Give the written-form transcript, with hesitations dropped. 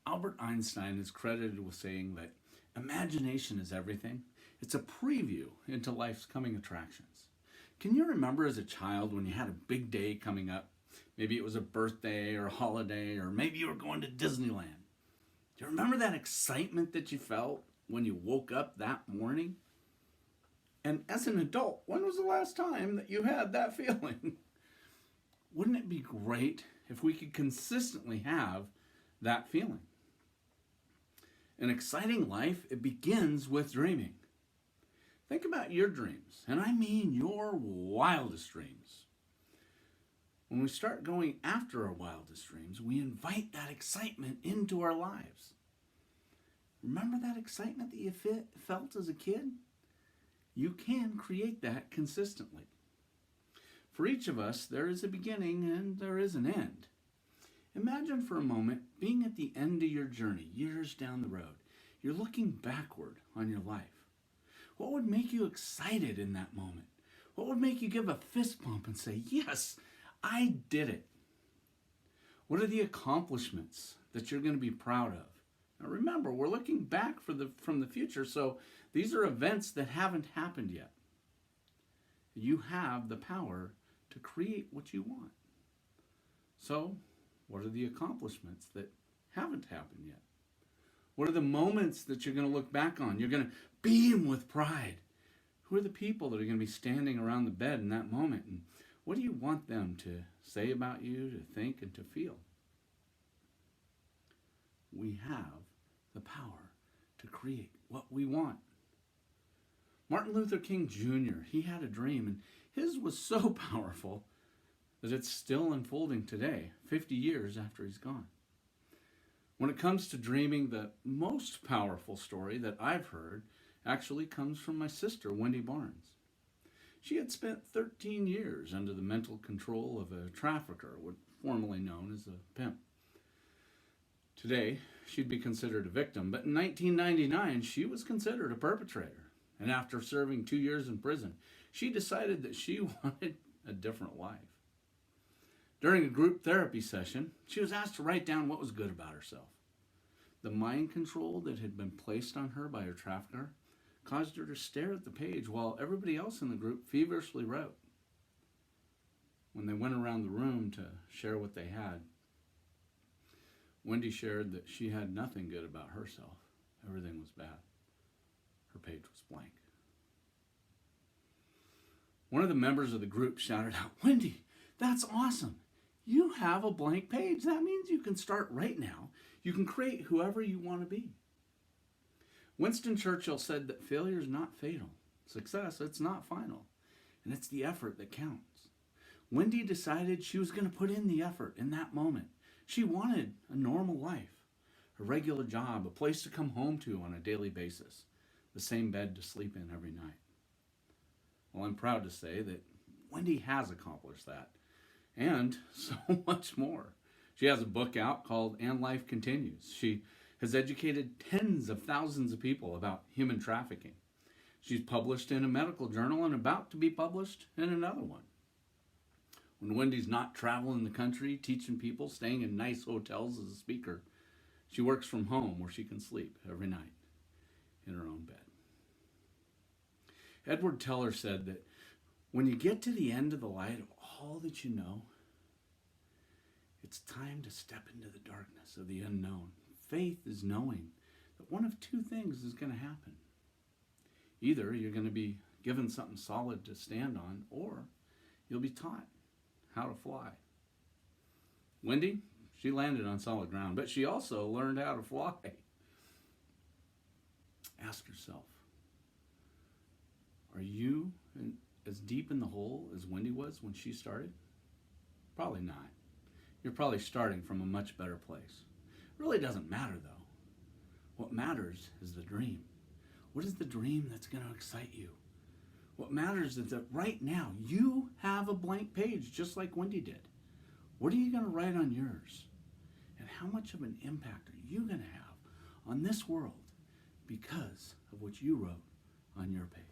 Albert Einstein is credited with saying that imagination is everything. It's a preview into life's coming attractions. Can you remember as a child when you had a big day coming up? Maybe it was a birthday or a holiday, or maybe you were going to Disneyland. Do you remember that excitement that you felt when you woke up that morning? And as an adult, when was the last time that you had that feeling? Wouldn't it be great if we could consistently have that feeling? An exciting life, it begins with dreaming. Think about your dreams, and I mean your wildest dreams. When we start going after our wildest dreams, we invite that excitement into our lives. Remember that excitement that you felt as a kid? You can create that consistently. For each of us, there is a beginning and there is an end. Imagine for a moment being at the end of your journey, years down the road. You're looking backward on your life. What would make you excited in that moment? What would make you give a fist bump and say, yes, I did it? What are the accomplishments that you're going to be proud of? Now remember, we're looking back from the future, so these are events that haven't happened yet. You have the power to create what you want. So, what are the accomplishments that haven't happened yet? What are the moments that you're going to look back on? You're going to beam with pride. Who are the people that are going to be standing around the bed in that moment? And what do you want them to say about you, to think, and to feel? We have the power to create what we want. Martin Luther King Jr., he had a dream, and his was so powerful that it's still unfolding today, 50 years after he's gone. When it comes to dreaming, the most powerful story that I've heard actually comes from my sister, Wendy Barnes. She had spent 13 years under the mental control of a trafficker, formerly known as a pimp. Today, she'd be considered a victim, but in 1999, she was considered a perpetrator. And after serving 2 years in prison, she decided that she wanted a different life. During a group therapy session, she was asked to write down what was good about herself. The mind control that had been placed on her by her trafficker caused her to stare at the page while everybody else in the group feverishly wrote. When they went around the room to share what they had, Wendy shared that she had nothing good about herself. Everything was bad. Her page was blank. One of the members of the group shouted out, "Wendy, that's awesome. You have a blank page. That means you can start right now. You can create whoever you want to be." Winston Churchill said that failure is not fatal. Success, it's not final. And it's the effort that counts. Wendy decided she was going to put in the effort in that moment. She wanted a normal life, a regular job, a place to come home to on a daily basis, the same bed to sleep in every night. Well, I'm proud to say that Wendy has accomplished that, and so much more. She has a book out called And Life Continues. She has educated tens of thousands of people about human trafficking. She's published in a medical journal and about to be published in another one. When Wendy's not traveling the country, teaching people, staying in nice hotels as a speaker, she works from home where she can sleep every night in her own bed. Edward Teller said that when you get to the end of the light of all that you know, it's time to step into the darkness of the unknown. Faith is knowing that one of two things is going to happen. Either you're going to be given something solid to stand on, or you'll be taught how to fly. Wendy, she landed on solid ground, but she also learned how to fly. Ask yourself, are you as deep in the hole as Wendy was when she started? Probably not. You're probably starting from a much better place. It really doesn't matter, though. What matters is the dream. What is the dream that's going to excite you? What matters is that right now you have a blank page just like Wendy did. What are you going to write on yours? And how much of an impact are you going to have on this world because of what you wrote on your page?